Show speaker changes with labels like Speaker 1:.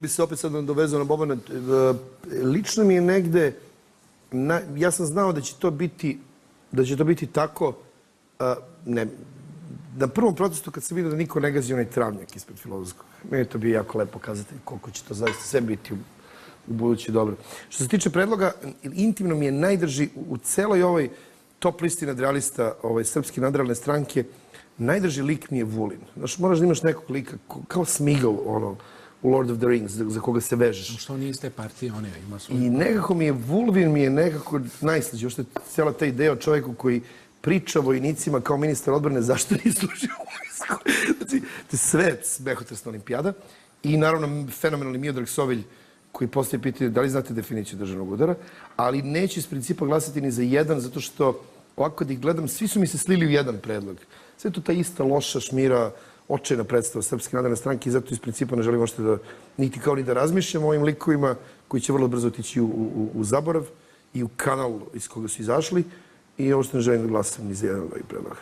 Speaker 1: Bi se opet sad dovezao na Bobana. Lično mi je negde, ja sam znao da će to biti tako, na prvom protestu kad sam vidio da niko ne gazi onaj travnjak ispred Filozofskog. Meni je to bio jako lep pokazatelj koliko će to zaista sve biti u budući dobro. Što se tiče predloga, intimno mi je najdrži u celoj ovoj top listi nadrealista Srpske nadrealne stranke, najdrži lik mi je Vulin. Znaš, moraš da imaš nekog lika kao Smeagol, u Lord of the Rings, za koga se vežeš.
Speaker 2: Što on nije iz te partije, on ima svoj...
Speaker 1: I nekako Vulin mi je nekako najslađi. Ošto je cijela ta ideja o čovjeku koji priča vojnicima kao ministar odbrane zašto nije služio u vojsku. Znači, to je sve smehotresna olimpijada. I naravno, fenomenalni Miodrag Sovilj koji postaje pitanje da li znate definiciju državnog udara, ali neću iz principa glasati ni za jedan, zato što ovako kad ih gledam, svi su mi se slili u jedan predlog. Sve je to ta ista loša šmira, očajna predstava Srpske nadrealne stranke i zato iz principa ne želim ošte da niti kao ni da razmišljam o ovim likovima koji će vrlo brzo otići u zaborav i u kanal iz koga su izašli i ovo što ne želim da glasam ni za jedan od ovih predloga.